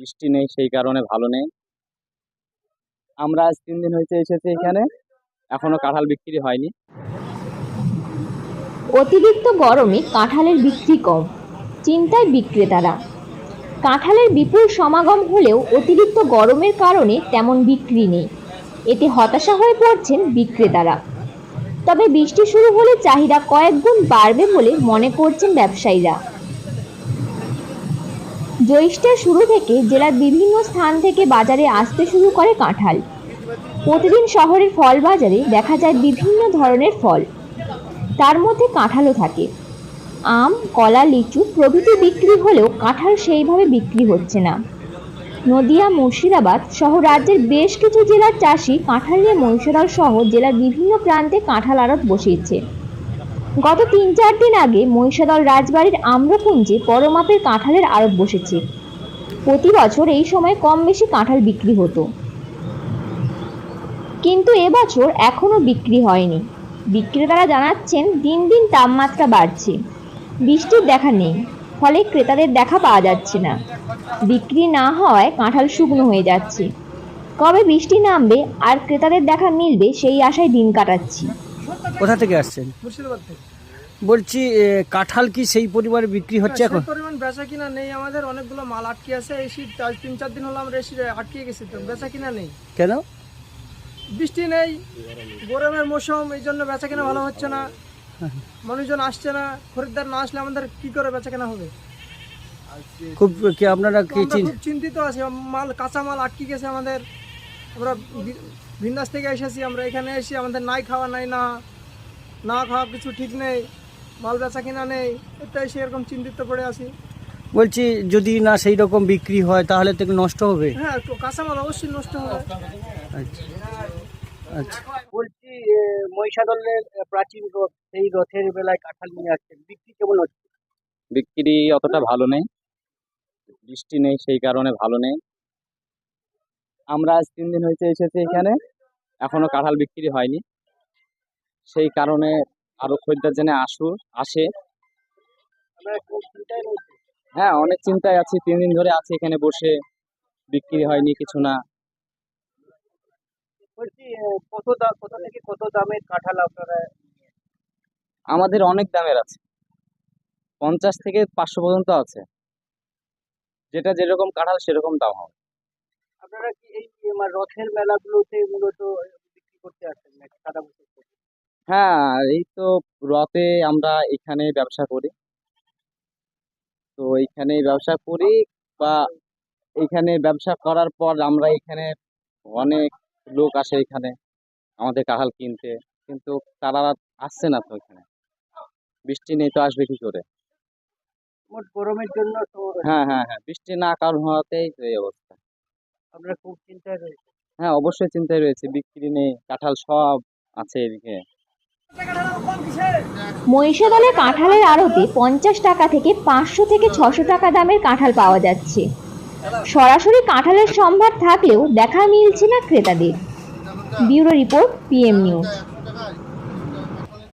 বৃষ্টি নেই, সেই কারণে ভালো নেই। আমরা আজ 3 দিন হয়েছে এসেছি এখানে, এখনো কাঁঠাল বিক্রি হয়নি। অতিরিক্ত গরমে কাঁঠালের বিক্রি কম, চিন্তায় বিক্রেতারা। কাঁঠালের বিপুল সমাগম হলেও অতিরিক্ত গরমের কারণে তেমন বিক্রি নেই, এতে হতাশা হয়ে পড়ছেন বিক্রেতারা। তবে বৃষ্টি শুরু হলে চাহিদা কয়েক গুণ বাড়বে বলে মনে করছেন ব্যবসায়ীরা। জ্যৈষ্ঠের শুরু থেকে জেলার বিভিন্ন স্থান থেকে বাজারে আসতে শুরু করে কাঁঠাল। প্রতিদিন শহরের ফল বাজারে দেখা যায় বিভিন্ন ধরনের ফল, তার মধ্যে কাঁঠালও থাকে। আম, কলা, লিচু প্রভৃতি বিক্রি হলেও কাঁঠাল সেইভাবে বিক্রি হচ্ছে না। নদিয়া, মুর্শিদাবাদ সহ রাজ্যের বেশ কিছু জেলার চাষি কাঁঠাল নিয়ে মহিষাদল সহ জেলার বিভিন্ন প্রান্তে কাঁঠাল আড়ত বসিয়েছে। গত 3-4 দিন আগে মহিষাদল রাজবাড়ির আম্রকুঞ্জে বড় মাপের কাঁঠালের আড়ত বসেছে। প্রতি বছর এই সময় কম বেশি কাঁঠাল বিক্রি হতো, কিন্তু এবছর এখনো বিক্রি হয়নি। বিক্রেতারা জানাচ্ছেন দিন দিন তাপমাত্রা বাড়ছে, বৃষ্টির দেখা নেই, ফলে ক্রেতাদের দেখা পাওয়া যাচ্ছে না। বিক্রি না হওয়ায় কাঁঠাল শুকনো হয়ে যাচ্ছে। কবে বৃষ্টি নামবে আর ক্রেতাদের দেখা মিলবে সেই আশায় দিন কাটাচ্ছি। কোথা থেকে আসছেন? মুর্শিদাবাদ থেকে। বলছি কাঁঠাল কি সেই পরিমাণে বিক্রি হচ্ছে এখন? সেই পরিমাণ বেচা কিনা নেই, আমাদের অনেকগুলো মাল আটকে আছে। এই শীত আজ 3-4 দিন হলো আমরা এই শীতে আটকে গেছি, তো বেচা কিনা নেই। কেন? বৃষ্টি নেই, গরমের মৌসুম, এই জন্য বেচা কিনা ভালো হচ্ছে না। মানুষজন আসছে না, খরিদ্দার না আসলে আমাদের কি করে বেচা কিনা হবে? খুব কি আপনারা তো কি আমরা খুব চিন্তিত আছি, মাল কাঁচা মাল আটকে গেছে আমাদের। আমরা ভিন্দাস থেকে এসেছি, আমরা এখানে এসে আমাদের নাই খাওয়া নাই না খাওয়া কিছু ঠিক নেই, মাল বেচা কিনা নেই, এটাই সেরকম চিন্তিত পড়ে আছি। বলছি যদি না সেই রকম বিক্রি হয় তাহলে তো নষ্ট হবে। হ্যাঁ, কাঁচা মাল অবশ্যই নষ্ট হবে। আচ্ছা আচ্ছা, বলছি মহিষাদলের প্রাচীন রথ, সেই রথের বেলায় কাঁঠাল নিয়ে আসছেন, বিক্রি কেমন হচ্ছে? বিক্রি অতটা ভালো নেই, বৃষ্টি নেই, সেই কারণে ভালো নেই। আমরা আজ 3 দিন হয়েছে এসেছি এখানে, এখনো কাঁঠাল বিক্রি হয়নি। সেই কারণে আরো খরিদ্দার যেন আসে। আপনারা খুব চিন্তায় রয়েছে? হ্যাঁ, অনেক চিন্তায় আছি, 3 দিন ধরে আছি এখানে বসে, বিক্রি হয়নি কিছু না। বলছি কত থেকে কত দামের কাঁঠাল আপনারা? আমাদের অনেক দামের আছে, 50 থেকে 500 পর্যন্ত আছে, যেটা যেরকম কাঁঠাল সেরকম দাম হবে। আপনারা কি এই রথের মেলাগুলোতে মূলত বিক্রি করতে আসেন নাকি সাদা বছর? হ্যাঁ, এই তো রথে আমরা এখানে ব্যবসা করি, তো এইখানেই ব্যবসা করি, বা এইখানে ব্যবসা করার পর আমরা এখানে অনেক লোক আসে এখানে আমাদের কাঁঠাল কিনতে, কিন্তু তারা আসছে না তো এখানে, বৃষ্টি নেই তো আসবে কি করে? মোট গরমের জন্য তো। হ্যাঁ হ্যাঁ হ্যাঁ, বৃষ্টি না কারণ হওয়াতেই তো এই অবস্থা। আপনারা খুব চিন্তায় রয়েছে? হ্যাঁ, অবশ্যই চিন্তায় রয়েছে, বিক্রি নেই, কাঁঠাল সব আছে এদিকে। মহিষাদলে কাঁঠালের আড়তে 50 টাকা থেকে 500 থেকে 600 টাকা দামের কাঁঠাল পাওয়া যাচ্ছে। সরাসরি কাঁঠালের সম্ভার থাকলেও দেখা মিলছে না ক্রেতাদের। Bureau report, PM news.